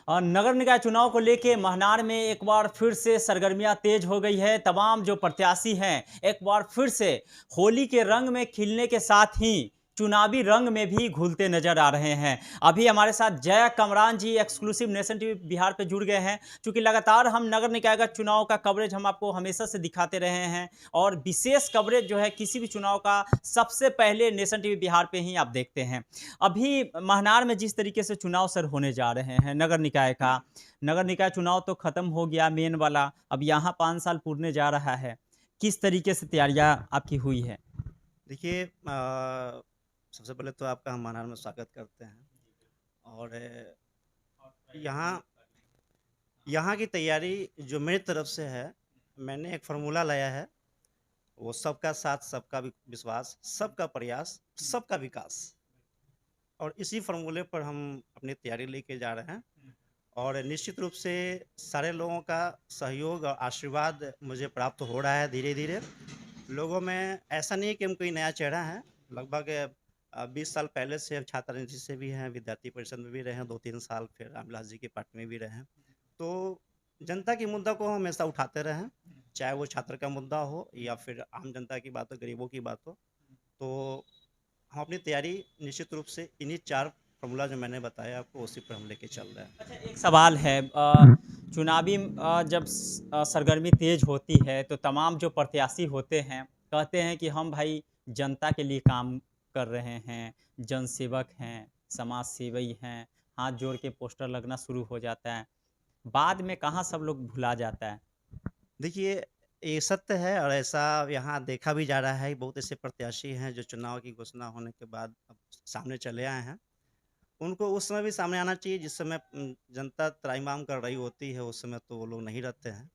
और नगर निकाय चुनाव को लेके महनार में एक बार फिर से सरगर्मियां तेज हो गई है। तमाम जो प्रत्याशी हैं एक बार फिर से होली के रंग में खिलने के साथ ही चुनावी रंग में भी घुलते नजर आ रहे हैं। अभी हमारे साथ जया कमरान जी एक्सक्लूसिव नेशन टीवी बिहार पे जुड़ गए हैं, क्योंकि लगातार हम नगर निकाय का चुनाव का कवरेज हम आपको हमेशा से दिखाते रहे हैं और विशेष कवरेज जो है किसी भी चुनाव का सबसे पहले नेशन टीवी बिहार पे ही आप देखते हैं। अभी महनार में जिस तरीके से चुनाव सर होने जा रहे हैं नगर निकाय का, नगर निकाय चुनाव तो खत्म हो गया मेन वाला, अब यहाँ 5 साल पूरने जा रहा है। किस तरीके से तैयारियां आपकी हुई है? देखिए सबसे पहले तो आपका हम मानार में स्वागत करते हैं और यहाँ यहाँ की तैयारी जो मेरी तरफ से है, मैंने एक फ़ॉर्मूला लाया है, वो सबका साथ, सबका विश्वास, सबका प्रयास, सबका विकास और इसी फ़ॉर्मूले पर हम अपनी तैयारी लेके जा रहे हैं और निश्चित रूप से सारे लोगों का सहयोग और आशीर्वाद मुझे प्राप्त हो रहा है धीरे-धीरे। लोगों में ऐसा नहीं है कि हम कोई नया चेहरा हैं, लगभग 20 साल पहले से अब छात्र राजनीति से भी हैं, विद्यार्थी परिषद में भी रहे हैं 2-3 साल, फिर रामविलास जी की पार्टी में भी रहे हैं। तो जनता के मुद्दा को हम हमेशा उठाते रहे हैं, चाहे वो छात्र का मुद्दा हो या फिर आम जनता की बात हो, गरीबों की बात हो। तो हम अपनी तैयारी निश्चित रूप से इन्हीं 4 फ़ॉर्मूला जो मैंने बताया आपको, उसी पर हम लेके चल रहे हैं। अच्छा, एक सवाल है, चुनावी जब सरगर्मी तेज होती है तो तमाम जो प्रत्याशी होते हैं कहते हैं कि हम भाई जनता के लिए काम कर रहे हैं, जनसेवक हैं, समाज सेवी हैं, हाथ जोड़ के पोस्टर लगना शुरू हो जाता है। बाद में कहाँ सब लोग भुला जाता है। देखिए, ये सत्य है और ऐसा यहाँ देखा भी जा रहा है, बहुत ऐसे प्रत्याशी हैं जो चुनाव की घोषणा होने के बाद अब सामने चले आए हैं। उनको उस समय भी सामने आना चाहिए जिस समय जनता त्राहिमाम कर रही होती है, उस समय तो वो लोग नहीं रहते हैं।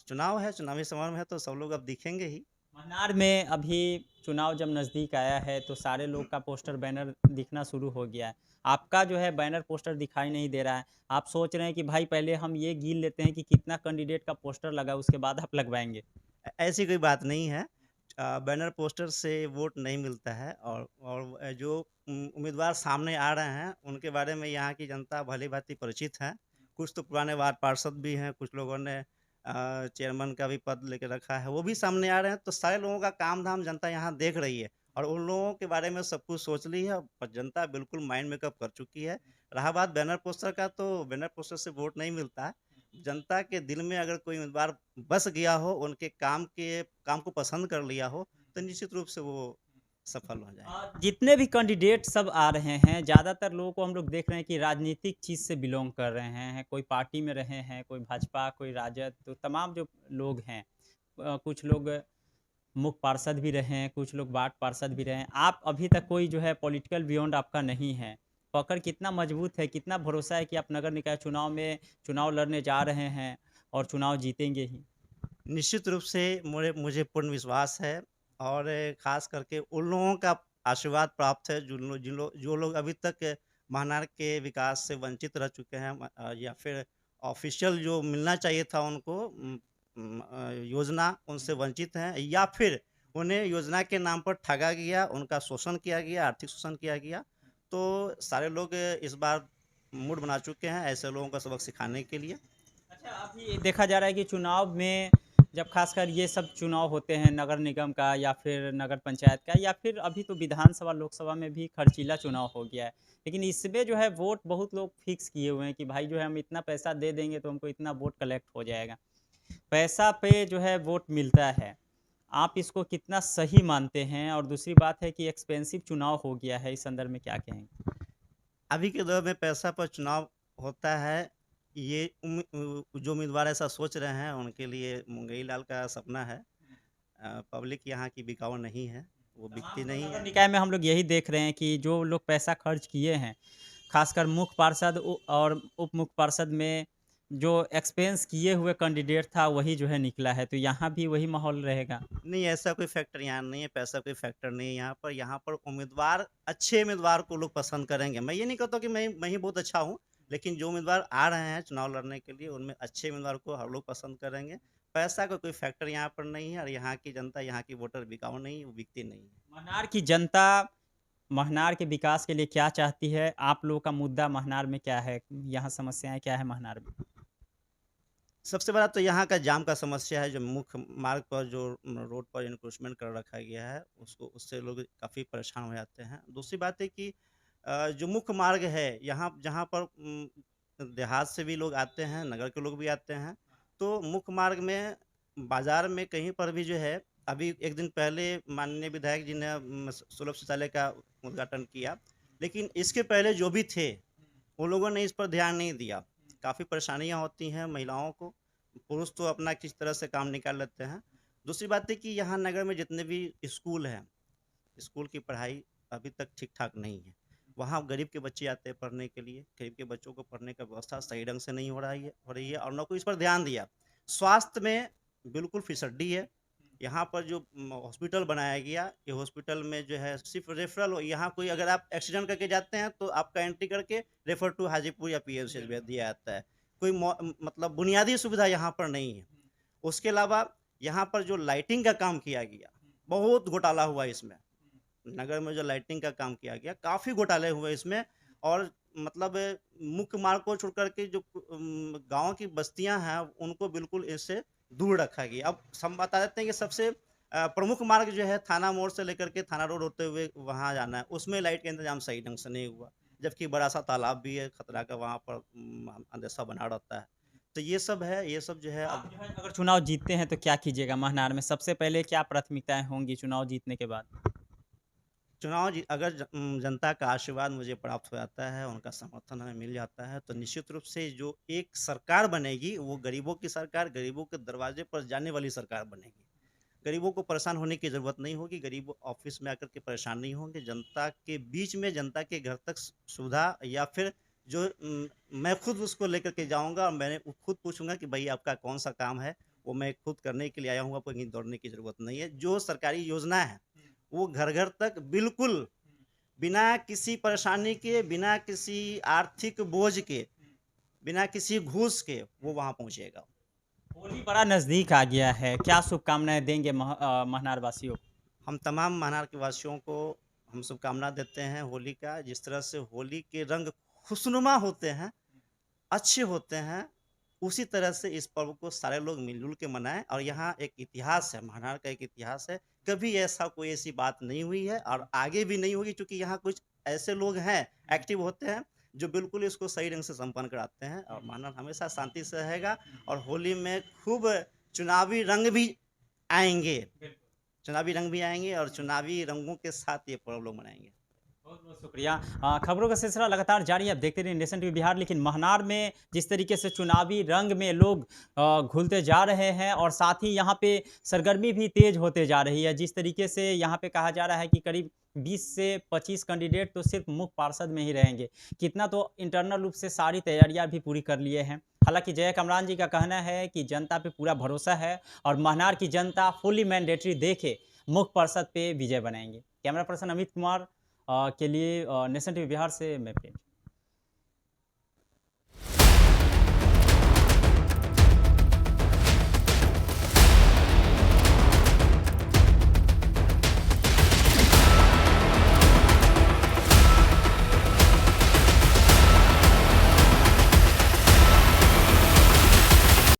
चुनाव है, चुनावी समय में है तो सब लोग अब दिखेंगे ही। मन्नार में अभी चुनाव जब नज़दीक आया है तो सारे लोग का पोस्टर बैनर दिखना शुरू हो गया है। आपका जो है बैनर पोस्टर दिखाई नहीं दे रहा है। आप सोच रहे हैं कि भाई पहले हम ये गिन लेते हैं कि कितना कैंडिडेट का पोस्टर लगा, उसके बाद आप लगवाएँगे। ऐसी कोई बात नहीं है। बैनर पोस्टर से वोट नहीं मिलता है और जो उम्मीदवार सामने आ रहे हैं, उनके बारे में यहाँ की जनता भली-भाँति परिचित है। कुछ तो पुराने वार्ड पार्षद भी हैं, कुछ लोगों ने चेयरमैन का भी पद लेके रखा है, वो भी सामने आ रहे हैं, तो सारे लोगों का काम-धाम जनता यहाँ देख रही है और उन लोगों के बारे में सब कुछ सोच ली है और जनता बिल्कुल माइंड मेकअप कर चुकी है। रहा बात बैनर पोस्टर का, तो बैनर पोस्टर से वोट नहीं मिलता है। जनता के दिल में अगर कोई उम्मीदवार बस गया हो, उनके काम को पसंद कर लिया हो, तो निश्चित रूप से वो सफल हो जाएँगे। जितने भी कैंडिडेट सब आ रहे हैं, ज़्यादातर लोगों को हम लोग देख रहे हैं कि राजनीतिक चीज़ से बिलॉन्ग कर रहे हैं। कोई पार्टी में रहे हैं, कोई भाजपा, कोई राजद, तो तमाम जो लोग हैं, कुछ लोग मुख्य पार्षद भी रहे हैं, कुछ लोग वार्ड पार्षद भी रहे हैं। आप अभी तक कोई जो है पॉलिटिकल बैकग्राउंड आपका नहीं है। पकड़ कितना मजबूत है, कितना भरोसा है कि आप नगर निकाय चुनाव में चुनाव लड़ने जा रहे हैं और चुनाव जीतेंगे ही? निश्चित रूप से मुझे पूर्ण विश्वास है और ख़ास करके उन लोगों का आशीर्वाद प्राप्त है जो लोग अभी तक महानार के विकास से वंचित रह चुके हैं या फिर ऑफ़िशियल जो मिलना चाहिए था उनको योजना उनसे वंचित हैं या फिर उन्हें योजना के नाम पर ठगा गया, उनका शोषण किया गया, आर्थिक शोषण किया गया। तो सारे लोग इस बार मूड बना चुके हैं ऐसे लोगों को सबक सिखाने के लिए। अच्छा, अभी देखा जा रहा है कि चुनाव में जब खासकर ये सब चुनाव होते हैं नगर निगम का या फिर नगर पंचायत का या फिर अभी तो विधानसभा लोकसभा में भी खर्चीला चुनाव हो गया है, लेकिन इसमें जो है वोट बहुत लोग फिक्स किए हुए हैं कि भाई जो है हम इतना पैसा दे देंगे तो हमको इतना वोट कलेक्ट हो जाएगा। पैसा पे जो है वोट मिलता है। आप इसको कितना सही मानते हैं? और दूसरी बात है कि एक्सपेंसिव चुनाव हो गया है, इस संदर्भ में क्या कहेंगे? अभी के दौर में पैसा पर चुनाव होता है, ये जो उम्मीदवार ऐसा सोच रहे हैं, उनके लिए मुंगई लाल का सपना है। पब्लिक यहाँ की बिकाऊ नहीं है, वो बिकती तमाम नहीं नगर है। निकाय में हम लोग यही देख रहे हैं कि जो लोग पैसा खर्च किए हैं, खासकर मुख्य पार्षद और उप मुख्य पार्षद में जो एक्सपेंस किए हुए कैंडिडेट था वही जो है निकला है, तो यहाँ भी वही माहौल रहेगा। नहीं, ऐसा कोई फैक्टर यहाँ नहीं है, पैसा कोई फैक्टर नहीं है यहाँ पर उम्मीदवार अच्छे उम्मीदवार को लोग पसंद करेंगे। मैं ये नहीं कहता कि मैं ही बहुत अच्छा हूँ, लेकिन जो उम्मीदवार आ रहे हैं चुनाव लड़ने के लिए, उनमें अच्छे उम्मीदवार को हर लोग पसंद करेंगे। पैसा का कोई फैक्टर यहाँ पर नहीं है और यहाँ की जनता, यहाँ की वोटर बिकाऊ नहीं है, वो बिकती नहीं है। मनार की जनता महनार के विकास के लिए क्या चाहती है? आप लोगों का मुद्दा महनार में क्या है? यहाँ समस्याएँ क्या है महनार में? सबसे बड़ा तो यहाँ का जाम का समस्या है, जो मुख्य मार्ग पर जो रोड पर एनक्रोचमेंट कर रखा गया है, उसको उससे लोग काफ़ी परेशान हो जाते हैं। दूसरी बात है कि जो मुख्य मार्ग है, यहाँ जहाँ पर देहात से भी लोग आते हैं, नगर के लोग भी आते हैं, तो मुख्य मार्ग में, बाज़ार में कहीं पर भी जो है, अभी एक दिन पहले माननीय विधायक जी ने सुलभ शौचालय का उद्घाटन किया, लेकिन इसके पहले जो भी थे, उन लोगों ने इस पर ध्यान नहीं दिया। काफ़ी परेशानियाँ होती हैं महिलाओं को, पुरुष तो अपना किस तरह से काम निकाल लेते हैं। दूसरी बात है कि यहाँ नगर में जितने भी स्कूल हैं, स्कूल की पढ़ाई अभी तक ठीक-ठाक नहीं है। वहाँ गरीब के बच्चे आते हैं पढ़ने के लिए, गरीब के बच्चों को पढ़ने का व्यवस्था सही ढंग से नहीं हो रही है और ना कोई इस पर ध्यान दिया। स्वास्थ्य में बिल्कुल फिसड्डी है। यहाँ पर जो हॉस्पिटल बनाया गया, ये हॉस्पिटल में जो है सिर्फ़ रेफ़रल हो, यहाँ कोई अगर आप एक्सीडेंट करके जाते हैं तो आपका एंट्री करके रेफ़र टू हाजीपुर या पीएमसीएच भेज दिया जाता है। कोई मतलब बुनियादी सुविधा यहाँ पर नहीं है। उसके अलावा यहाँ पर जो लाइटिंग का काम किया गया, बहुत घोटाला हुआ इसमें। नगर में जो लाइटिंग का काम किया गया, काफ़ी घोटाले हुए इसमें और मतलब मुख्य मार्ग को छोड़ कर के जो गाँव की बस्तियाँ हैं, उनको बिल्कुल इससे दूर रखा गया। अब हम बता देते हैं कि सबसे प्रमुख मार्ग जो है, थाना मोड़ से लेकर के थाना रोड होते हुए वहाँ जाना है, उसमें लाइट का इंतज़ाम सही ढंग से नहीं हुआ। जबकि बड़ा-सा तालाब भी है, खतरा का वहाँ पर अंदेशा बना रहता है। तो ये सब है, ये सब जो है आप अब जो है अगर चुनाव जीतते हैं तो क्या कीजिएगा महनार में? सबसे पहले क्या प्राथमिकताएँ होंगी चुनाव जीतने के बाद? चुनाव अगर जनता का आशीर्वाद मुझे प्राप्त हो जाता है, उनका समर्थन हमें मिल जाता है, तो निश्चित रूप से जो एक सरकार बनेगी, वो गरीबों की सरकार, गरीबों के दरवाजे पर जाने वाली सरकार बनेगी। गरीबों को परेशान होने की ज़रूरत नहीं होगी, गरीब ऑफ़िस में आकर के परेशान नहीं होंगे, जनता के बीच में, जनता के घर तक सुविधा या फिर जो मैं खुद उसको लेकर के जाऊँगा और मैंने खुद पूछूँगा कि भई आपका कौन-सा काम है? वो मैं खुद करने के लिए आया हूँ, आपको कहीं दौड़ने की ज़रूरत नहीं है। जो सरकारी योजना है, वो घर-घर तक बिल्कुल बिना किसी परेशानी के, बिना किसी आर्थिक बोझ के, बिना किसी घूस के वो वहाँ पहुँचेगा। होली बड़ा नज़दीक आ गया है, क्या शुभकामनाएँ देंगे महनार वासियों को? हम तमाम महानार के वासियों को हम शुभकामना देते हैं होली का। जिस तरह से होली के रंग खुशनुमा होते हैं, अच्छे होते हैं, उसी तरह से इस पर्व को सारे लोग मिल-जुल के मनाएँ और यहाँ एक इतिहास है, महानार का एक इतिहास है। कभी कोई ऐसी बात नहीं हुई है और आगे भी नहीं होगी क्योंकि यहाँ कुछ ऐसे लोग हैं, एक्टिव होते हैं, जो बिल्कुल इसको सही ढंग से संपन्न कराते हैं और महानार हमेशा शांति से रहेगा और होली में खूब चुनावी रंग भी आएँगे। चुनावी रंग भी आएँगे और चुनावी रंगों के साथ ये पर्व लोग मनाएँगे। बहुत-बहुत शुक्रिया। खबरों का सिलसिला लगातार जारी है, आप देखते रहिए नेशन टीवी बिहार। लेकिन महनार में जिस तरीके से चुनावी रंग में लोग घुलते जा रहे हैं और साथ ही यहाँ पे सरगर्मी भी तेज़ होते जा रही है। जिस तरीके से यहाँ पे कहा जा रहा है कि करीब 20 से 25 कैंडिडेट तो सिर्फ मुख्य पार्षद में ही रहेंगे। कितना तो इंटरनल रूप से सारी तैयारियाँ भी पूरी कर लिए हैं। हालाँकि जय कमरान जी का कहना है कि जनता पे पूरा भरोसा है और महनार की जनता फुली मैंडेटरी देके मुख्य पार्षद पे विजय बनाएँगे। कैमरा पर्सन अमित कुमार के लिए नेशन टीवी बिहार से मैं प्रेम।